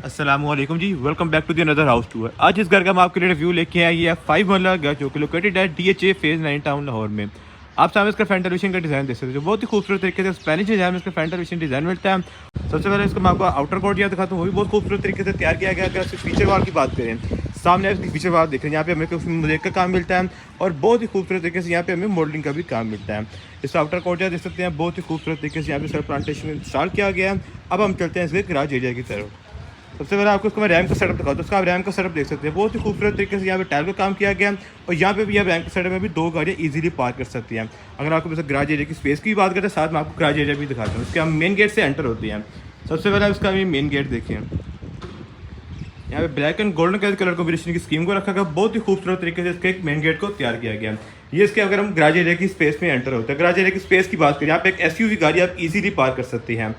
अस्सलामुअलैकुम जी, welcome back to the another house tour. आज इस घर का हम आपके लिए रिव्यू लेके आए हैं 5 मरला घर जो कि लोकेटेड है DHA फेज 9 टाउन लाहौर में। आप सामने इसका फ्रंट एलिवेशन का डिज़ाइन देख सकते हो जो बहुत ही खूबसूरत तरीके से स्पेनिश डिज़ाइन में इसका फ्रंट एलिवेशन डिज़ाइन मिलता है। सबसे पहले इसको मैं आपको आउटर कोर्ट यहाँ दिखाता हूँ, वो भी बहुत खूबसूरत तरीके से तैयार किया गया। अगर इसके फीचर वाल की बात करें, सामने इसकी फीचर वाल देख रहे हैं, यहाँ पे हमें मोज़ेक का काम मिलता है और बहुत ही खूबसूरत तरीके से यहाँ पे हमें मॉडलिंग का भी काम मिलता है। इस आउटर कोर्ट देख सकते हैं, बहुत ही खूबसूरत तरीके से यहाँ पे सर प्लांटेशन इंस्टॉल किया गया है। अब हम चलते हैं इसके गराज एरिया की तरफ। सबसे पहले आपको इसको मैं रैम का सेटअप दिखाता हूँ। उसका आप रैम का सेटअप देख सकते हैं, बहुत ही खूबसूरत तरीके से यहाँ पे टाइल का काम किया गया है और यहाँ पे भी यहाँ रैम के सेटअप में भी 2 गाड़ियाँ इजीली पार्क कर सकती हैं। अगर आपको बस गराज एरिया की स्पेस की बात करते हैं, साथ में आपको गराज एरिया भी दिखाते हैं। उसके हम मेन गेट से एंटर होते हैं। सबसे पहले उसका मेन गेट देखिए, यहाँ पे black and golden colour combination की स्कीम को रखा गया, बहुत ही खूबसूरत तरीके से इसके एक मेन गेट को तैयार किया गया। ये इसके अगर हम गराज एरिया की स्पेस में एंटर होते हैं, गराज एरिया की स्पेस की बात करें, यहाँ पे एक SUV गाड़ी आप इजीली पार्क कर सकते हैं।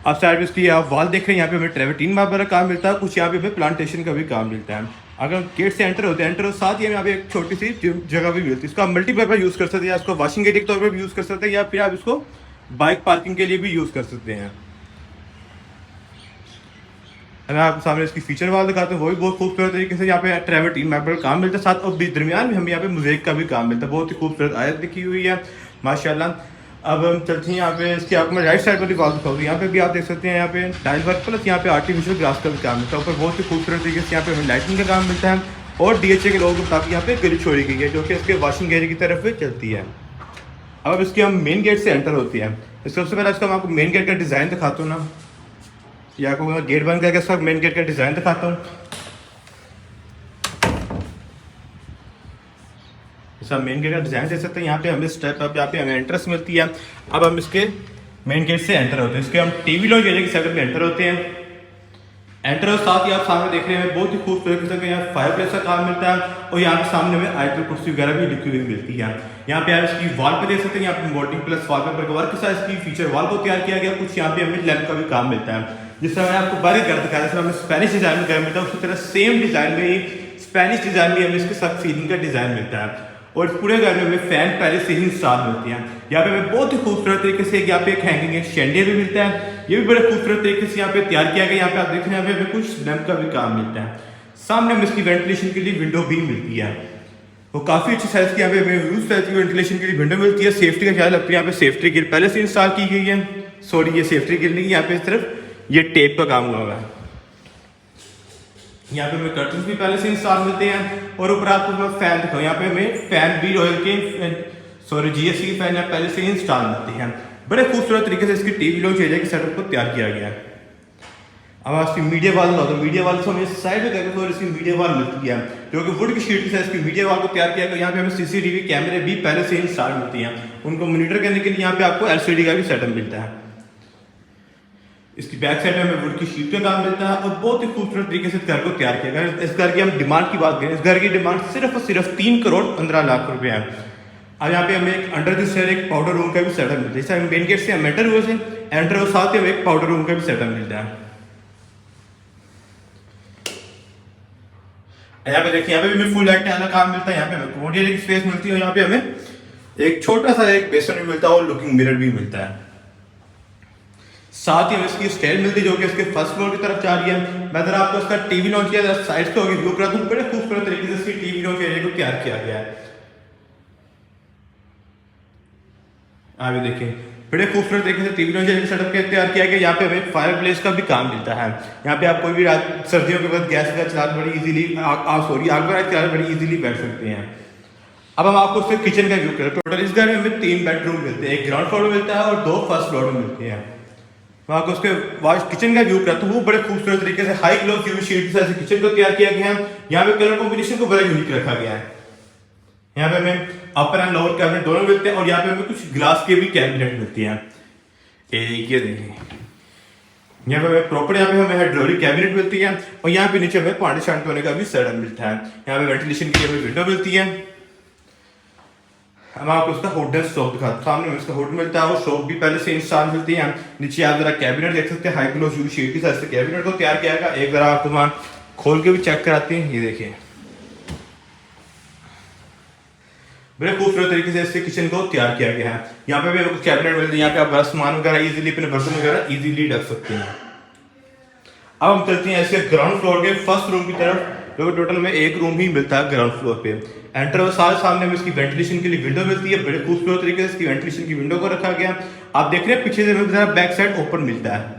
आप साइड में इसकी आप वॉल देख रहे हैं, यहाँ पे हमें ट्रेवर्टीन मार्बल का काम मिलता है, कुछ यहाँ पे हमें प्लांटेशन का भी काम मिलता है। अगर गेट से एंटर होते हैं, साथ ही हमें यहाँ पे एक छोटी सी जगह भी मिलती है। इसको आप मल्टीपर्पज यूज़ कर सकते हैं, या इसको वॉशिंग एरिया के तौर पर भी यूज़ कर सकते हैं, या फिर आप इसको बाइक पार्किंग के लिए भी यूज़ कर सकते हैं। मैं आपको सामने इसकी फीचर वाल दिखाते हैं, वो भी बहुत खूबसूरत तरीके से यहाँ पे ट्रेवर्टीन मार्बल का काम मिलता है, साथ और दरमियान में हमें यहाँ पे मोज़ेक का भी काम मिलता है। बहुत ही खूबसूरत आयत लिखी हुई है माशाल्लाह। अब हम चलते हैं यहाँ पे इसकी आपको मैं राइट साइड वाली वॉल दिखाऊंगी। यहाँ पे भी आप देख सकते हैं, यहाँ पे टाइल वर्क प्लस यहाँ पे आर्टिफिशियल ग्रास का भी काम मिलता है। ऊपर बहुत ही खूबसूरत तरीके से यहाँ पे हमें लाइटिंग का काम मिलता है और DHA के लोगों के मुताबिक यहाँ पे गली छोड़ी गई है जो कि इसके वॉशिंग एरिया की तरफ भी चलती है। अब इसके हम मेन गेट से एंटर होती है। इससे सबसे पहले इसका मैं आपको मेन गेट का डिज़ाइन दिखाता हूँ ना, या आपको मैं गेट बंद करके इसका मेन गेट का डिज़ाइन दिखाता हूँ। सब मेन गेट का डिज़ाइन दे सकते हैं। यहाँ पे हमें स्टेप अप, यहाँ पे हमें एंट्रेंस मिलती है। अब हम इसके मेन गेट से एंटर होते हैं, इसके हम टीवी लॉन्च एरिया के सेटअप में एंटर होते हैं। एंटर और साथ ही आप सामने देख रहे हैं, बहुत ही खूबसूरत किस्म का यहाँ फायर प्लेस का काम मिलता है और यहाँ पे सामने में आयतल कुर्सी वगैरह भी लिखी हुई मिलती है। यहाँ पे आप इसकी वॉल पे देख सकते हैं, यहाँ पे मोल्डिंग प्लस वॉलपेपर का वर्क के साथ इसकी फीचर वॉल को तैयार किया गया। कुछ यहाँ पे हमें लैंप का भी काम मिलता है, जिस तरह मैंने आपको बाहर घर दिखाया, जैसे हमें स्पेनिश डिजाइन में घर मिलता है, उसी तरह सेम डिजाइन में ही स्पेनिश डिजाइन में हमें इसके साथ सीलिंग का डिजाइन मिलता है। और पूरे घर में हमें फैन पहले से ही इंस्टॉल मिलती है। यहाँ पे हमें बहुत ही खूबसूरत तरीके से यहाँ पे एक हैंगिंग एक शैंडियर भी मिलता है, ये भी बड़े खूबसूरत तरीके से यहाँ पे तैयार किया गया। यहाँ पे आप देख रहे हैं, यहाँ पे हमें कुछ लैंप का भी काम मिलता है। सामने हमें इसकी वेंटिलेशन के लिए विंडो भी मिलती है, वो काफ़ी अच्छी साइज की यहाँ पे हमें यूज साइज की वेंटिलेशन के लिए विंडो मिलती है। सेफ्टी का ख्याल रखते हैं, यहाँ पे सेफ्टी गिर पहले से इंस्टॉल की गई है। सॉरी, ये सेफ्टी गिर नहीं, यहाँ पे सिर्फ ये टेप का काम हुआ है। यहाँ पे हमें कर्टन भी पहले से इंस्टॉल मिलते हैं और ऊपर आपको मैं फैन दिखाऊँ, यहाँ पे हमें फैन भी रॉयल के GSC के फैन यहाँ पहले से ही इंस्टॉल मिलते हैं। बड़े खूबसूरत तरीके से इसकी टीवी लॉन्च एरिया के सेटअप को तैयार किया गया है। अब आपकी मीडिया वाल ना, तो मीडिया वाल से हमें साइड में करके थोड़ी इसकी मीडिया वाल मिलती है जो कि वुड की शीट की साइज की मीडिया वाल को तैयार किया गया। यहाँ पे हमें CCTV कैमरे भी पहले से इंस्टॉल मिलती हैं, उनको मॉनिटर करने के लिए यहाँ पे आपको LCD का भी सेटअप मिलता है। इसकी बैक साइड में हमें वुड की शीट का काम मिलता है और बहुत ही खूबसूरत तरीके से इस घर को तैयार किया गया। इस घर की हम डिमांड की बात करें, इस घर की डिमांड सिर्फ और सिर्फ 3 करोड़ 15 लाख रुपए है। अब यहाँ पे हमें एक अंडर द स्टेयर एक पाउडर रूम का भी सेटअप मिलता है। जैसे मेन गेट से हम एंटर हुए से एंटर और साथ ही हमें एक पाउडर रूम का भी सेटअप मिलता है। यहाँ पे देखिए, यहाँ पे भी हमें फुल लाइट का काम मिलता है। यहाँ पे हमें कमोड एरिया की स्पेस मिलती है और यहाँ पे हमें एक छोटा सा एक बेसन भी मिलता है और लुकिंग मिरर भी मिलता है। साथ ही हमें इसकी स्टेयर मिलती है जो कि इसके फर्स्ट फ्लोर की तरफ जा रही है। मैं जरा आपको इसका टीवी लॉन्च किया साइड से होगी व्यू करा दूं, बड़े खूबसूरत तरीके से इसकी टीवी लॉन्च एरिया को तैयार किया गया है। आगे देखिए, बड़े खूबसूरत तरीके से टीवी लॉन्च एरिया सेटअप के तैयार किया गया। यहाँ पे हमें फायर प्लेस का भी काम मिलता है। यहाँ पे आप कोई भी सर्दियों के वक्त गैस का चला बड़ी इजीली आग वगैरह बड़ी इजीली बैठ सकते हैं। अब हम आपको उसके किचन का व्यू करें। टोटल इस घर में हमें 3 बेडरूम मिलते हैं, एक ग्राउंड फ्लोर में मिलता है और 2 फर्स्ट फ्लोर में मिलते हैं। मैं आपको उसके वॉश किचन का व्यू करता हूँ, वो बड़े खूबसूरत तरीके से हाई ग्लोस यूवी शीट से किचन को तैयार किया गया है। यहाँ पे कलर कॉम्बिनेशन को बड़ा यूनिक रखा गया है। यहाँ पे हमें अपर एंड लोअर कैबिनेट दोनों मिलते हैं और यहाँ पे हमें कुछ ग्लास के भी कैबिनेट मिलती हैं। ये देखिए, यहाँ पे हमें प्रॉपर यहाँ पे हमें हाइड्रोलिक कैबिनेट मिलती है और यहाँ पे नीचे हमें पानी शांत होने का भी सेटअप मिलता है। यहाँ पे वेंटिलेशन के लिए हमें विंडो मिलती है। हम आपको उसका हुड शॉप दिखाते हैं। सामने में इसका हुड मिलता है और शॉप भी पहले से इंस्टॉल मिलती है। नीचे आप जरा कैबिनेट देख सकते हैं, हाई ग्लोस यूवी शीट की साइज से कैबिनेट को तैयार किया गया। एक जरा आपको वहाँ खोल के भी चेक कराते हैं। ये देखिए, बड़े खूबसूरत तरीके से इसके किचन को तैयार किया गया है। यहाँ पे भी कैबिनेट मिलते हैं, यहाँ पे आप सामान वगैरह इजीली अपने बर्तन वगैरह इजीली रख सकते हैं। अब हम चलते हैं इसके ग्राउंड फ्लोर के फर्स्ट रूम की तरफ, जो टोटल में एक रूम ही मिलता है ग्राउंड फ्लोर पे। एंटर हो सारे सामने में इसकी वेंटिलेशन के लिए विंडो मिलती है, बड़े खूबसूरत तरीके से इसकी वेंटिलेशन की विंडो को रखा गया। आप देख रहे हैं पीछे से बैक साइड ओपन मिलता है,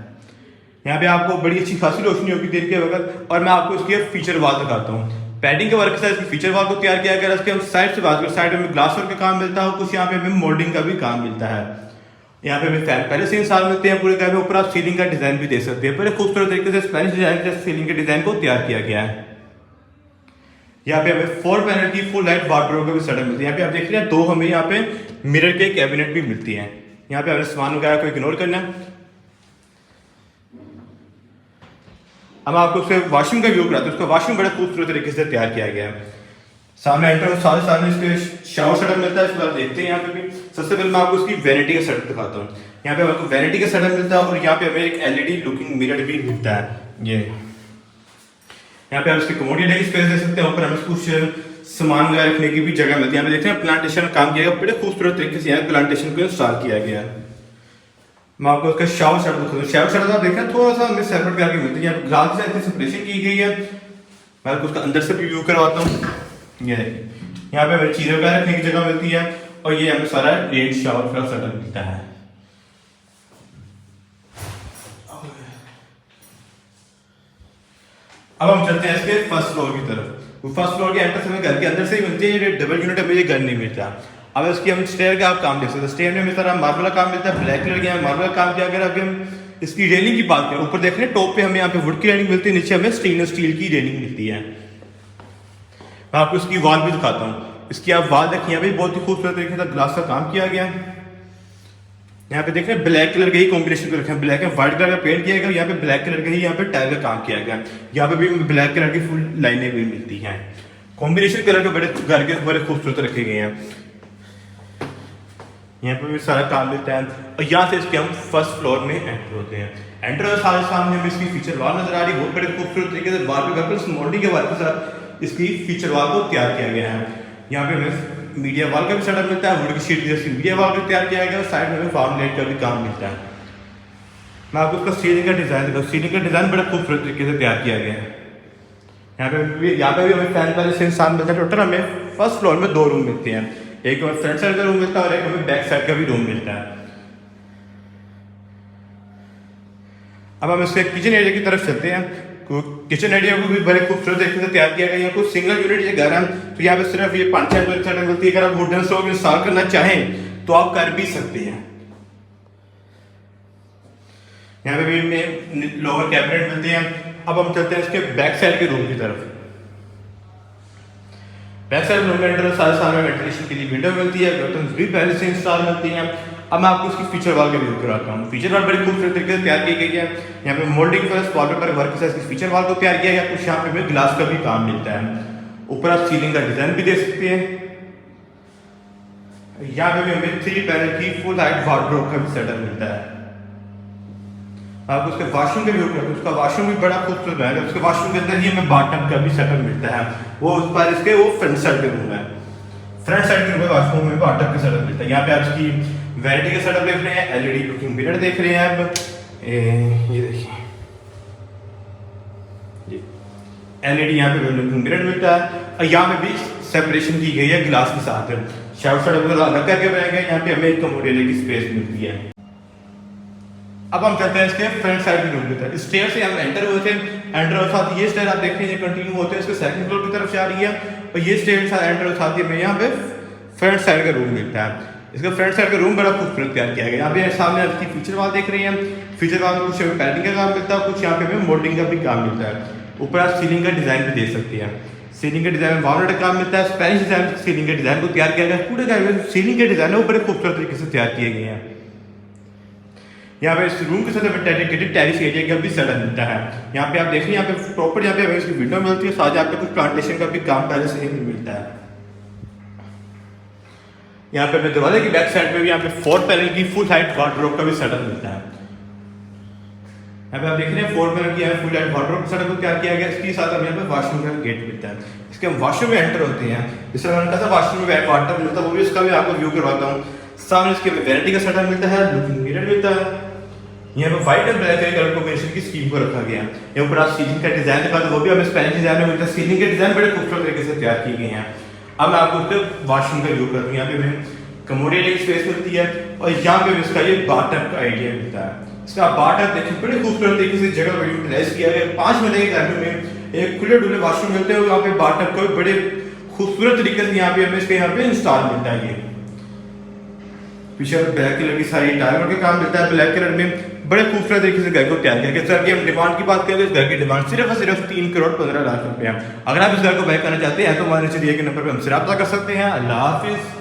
यहाँ पे आपको बड़ी अच्छी खासी रोशनी होगी दिन के वक्त। और मैं आपको इसकी फीचर वॉल दिखाता हूँ। पैडिंग के वर्क के साथ इसकी फीचर वॉल को तैयार किया गया। इसके हम साइड से बात करें, साइड में ग्लास वर्क का काम मिलता है, कुछ यहाँ पे हमें मोल्डिंग का भी काम मिलता है। यहाँ पे हमें फैन पहले से इंस्टॉल मिलते हैं पूरे घर में। ऊपर आप सीलिंग का डिजाइन भी दे सकते हैं, बड़े खूबसूरत तरीके से स्पेनिश डिजाइन से सीलिंग के डिजाइन को तैयार किया गया है। यहाँ पे हमें 4 पैनल की फुल लाइट वार्डरोब का भी सेटअप मिलती है। यहाँ पे आप देख रहे हैं 2 हमें यहाँ पे मिरर के कैबिनेट भी मिलती हैं। यहाँ पे हमें सामान वगैरह को इग्नोर करना है। अब आपको उसके वॉशरूम का व्यू कराते हैं। उसका वॉशरूम बड़ा खूबसूरत तरीके से तैयार किया गया है। सामने एंटर सारे सामने इसके शावर सेटअप मिलता है। इसके बाद देखते हैं यहाँ पे भी। सबसे पहले मैं आपको उसकी वैनिटी का सेटअप दिखाता हूँ। यहाँ पे आपको वैनिटी का सेटअप मिलता है और यहाँ पे हमें एक एलईडी लुकिंग मिरर भी मिलता है। ये यहाँ पे आप इसकी कमोडियन स्पेस दे सकते हैं। ऊपर हमें कुछ सामान वगैरह रखने की भी जगह मिलती है। यहाँ पे देखते हैं प्लांटेशन काम किया गया, बड़े खूबसूरत तरीके से यहाँ प्लांटेशन को इंस्टॉल किया गया है। मैं आपको उसका शावर सेटअप दिखाता हूँ। शावर सेटअप आप देखें थोड़ा सा हमें सेपरेट करके मिलती है। यहाँ ग्लास से ऐसी सेपरेशन की गई है। मैं आपको उसका अंदर से भी व्यू करवाता हूँ। ये यहाँ पे हमें चीजें वगैरह रखने की जगह मिलती है और ये हमें सारा रेन शावर का सेटअप मिलता है। अब हम चलते हैं इसके फर्स्ट फ्लोर की तरफ। फर्स्ट फ्लोर के एंट्रेंस हमें घर के अंदर से ही मिलती है। डबल यूनिट हमें ये घर नहीं मिलता। अब इसकी हम स्टेयर का आप काम देख सकते हैं। स्टेयर में तरह मार्बल का काम मिलता है, ब्लैक कलर का मार्बल का काम किया गया। अगर हम इसकी रेलिंग की बात करें, ऊपर देख रहे हैं टॉप पे हमें यहाँ पे वुड की रेलिंग मिलती है, नीचे हमें स्टेनलेस स्टील की रेलिंग मिलती है। मैं आपको इसकी वॉल भी दिखाता हूँ। इसकी आप वॉल देखिए, यहाँ पे बहुत ही खूबसूरत तरीके से ग्लास का काम किया गया है। यहाँ पे देख रहे हैं ब्लैक कलर के ही कॉम्बिनेशन को रखे हैं, ब्लैक एंड व्हाइट कलर का पेंट किया गया। यहाँ पे ब्लैक कलर का ही यहाँ पे टाइल का काम किया गया। यहाँ पे भी ब्लैक कलर की फुल लाइनें भी मिलती हैं। कॉम्बिनेशन कलर के बड़े घर के बड़े खूबसूरत रखे गए हैं। यहाँ पे भी सारा काम मिलता है और यहाँ से इसके हम फर्स्ट फ्लोर में एंटर होते हैं। एंटर होने सारे सामने हमें इसकी फीचर वॉल नजर आ रही है। बहुत बड़े खूबसूरत तरीके से वॉलपेपर मोल्डिंग के वर्क के साथ इसकी फीचर वॉल को तैयार किया गया है। यहाँ पे हमें मीडिया वॉल का भी सेटअप मिलता है, वुड की शीट जैसी मीडिया वॉल का तैयार किया गया है। साइड में फार्म लाइट का भी काम मिलता है। मैं आपको उसका सीलिंग का डिजाइन दिखाऊँ। सीलिंग का डिजाइन बड़ा खूबसूरत तरीके से तैयार किया गया है। यहाँ पे भी हमें फैन वाले से इंसान मिलता है। टोटल हमें फर्स्ट फ्लोर में 2 रूम मिलते हैं। एक हमें फ्रंट साइड का रूम मिलता है और एक हमें बैक साइड का भी रूम मिलता है। अब हम इसके किचन एरिया की तरफ चलते हैं। किचन एरिया को भी बड़े खूबसूरत तरीके से तैयार किया गया है। कुछ सिंगल यूनिट ये घर है तो यहाँ पे सिर्फ ये 5-6 मिलती है। अगर आप वुडन स्टोव इंस्टॉल करना चाहें तो आप कर भी सकते हैं। यहाँ पे भी लोअर कैबिनेट मिलते हैं। अब हम चलते हैं इसके बैक साइड के रूम की तरफ। बैक साइड रूम में एंटर सारे सामने वेंटिलेशन के लिए विंडो मिलती है, कर्टन्स भी पहले से इंस्टॉल मिलती हैं। अब मैं आपको इसकी फीचर वॉल का व्यू कराता हूँ। फीचर वॉल बड़ी खूबसूरत तरीके से तैयार की गई है। यहाँ पे मोल्डिंग प्लस वॉलपेपर वर्क के साथ इसकी फीचर वॉल को तैयार किया गया। कुछ यहाँ पे हमें ग्लास का भी काम मिलता है। ऊपर आप सीलिंग का डिजाइन भी दे सकते हैं। यहाँ पे भी हमें 3 पैनल की फुल हाइट वार्डरोब का भी सेटअप मिलता है। आपको उसके वॉशरूम का व्यू करते हैं। उसका वॉशरूम भी बड़ा खूबसूरत है। उसके वॉशरूम के अंदर ही हमें बाथटब का भी सेटअप मिलता है। वो उस पर इसके वो फ्रंट साइड के रूम है। फ्रंट साइड के रूम में वॉशरूम में बाथटब का सेटअप मिलता है। यहाँ पे आप इसकी वैनिटी का सेटअप देख रहे हैं, एलईडी लुकिंग मिरर देख रहे हैं आप। ये देखिए एलईडी यहाँ पे लुकिंग मिरर मिलता है और यहाँ पे भी सेपरेशन की गई है ग्लास के साथ। शावर सेटअप अलग करके बनाया गया। यहाँ पे हमें एक कमोड की स्पेस मिलती है। अब हम चलते हैं इसके फ्रंट साइड की रूम की तरफ। स्टेयर से हम एंटर हुए थे। एंटर और साथ ये स्टेयर आप देख रहे हैं कंटिन्यू होते हैं इसके सेकंड फ्लोर की तरफ जा रही है और ये स्टेयर साथ एंटर और साथ ही में यहाँ पे फ्रंट साइड का रूम मिलता है। इसका फ्रंट साइड का रूम बड़ा खूबसूरत तैयार किया गया। यहाँ पे सामने आपकी फीचर वॉल देख रही हैं। फीचर वॉल में कुछ पैडिंग का काम मिलता है, कुछ यहाँ पे हमें मोल्डिंग का भी काम मिलता है। ऊपर आप सीलिंग का डिजाइन भी दे सकते हैं। सीलिंग के डिजाइन में वॉलनट का काम मिलता है। स्पेनिश डिजाइन सीलिंग के डिजाइन को तैयार किया गया। पूरे घर सीलिंग के डिजाइन है वो बड़े खूबसूरत तरीके से तैयार किए गए हैं। यहाँ पे इस रूम के साथ हमें डेडिकेटेड टेरेस एरिया का भी सेटअप मिलता है। यहाँ पे आप देख रहे हैं यहाँ पे प्रॉपर यहाँ पे हमें इसकी विंडो मिलती है। साथ यहाँ पे कुछ प्लांटेशन का भी काम पहले से ही मिलता है। यहाँ पे हमें दरवाजे की बैक साइड में भी यहाँ पे 4 पैनल की फुल हाइट वार्डरोब का भी सेटअप मिलता है। यहाँ पे आप देख रहे हैं 4 पैनल की फुल हाइट वार्डरोब सेटअप को तैयार किया गया। इसके साथ हमें यहाँ पे वॉशरूम का गेट मिलता है। इसके हम वॉशरूम में एंटर होते हैं। जिस तरह मैंने कहा था वॉशरूम में वाटर मिलता है, वो भी इसका भी आपको व्यू करवाता हूँ। सामने इसके वैनिटी का सेटअप मिलता है, लुकिंग मिरर मिलता है। यहाँ पे white and black colour combination की स्कीम को रखा गया है। यहाँ ऊपर आप सीलिंग का डिजाइन दिखा तो वो भी हमें स्पेनिश डिजाइन में मिलता है। सीलिंग के डिजाइन बड़े खूबसूरत तरीके से तैयार की गई हैं। अब मैं आपको उसके वॉशरूम का व्यू कर दूँ। यहाँ पे हमें कमोडियन की स्पेस मिलती है और यहाँ पे इसका ये बाथटब का आइडिया मिलता है। इसका बाथटब देखिए बड़े खूबसूरत तरीके से जगह पर यूटिलाइज किया गया है। 5 महीने के घर में एक खुले डुले वॉशरूम मिलते हैं। यहाँ पे बाथटब को बड़े खूबसूरत तरीके से यहाँ पे हमें इसके यहाँ पे इंस्टॉल मिलता है। ये पीछे ब्लैक कलर की सारी टाइमर का काम मिलता है। ब्लैक कलर में बड़े खूबसूरत तरीके से घर को तैयार किया गया। सर की हम डिमांड की बात करें तो इस घर की डिमांड सिर्फ और सिर्फ 3,15,00,000 रुपए है। अगर आप इस घर को बाय करना चाहते हैं तो हमारे नीचे दिए गए नंबर पर हमसे रब्ता कर सकते हैं। अल्लाह हाफिज।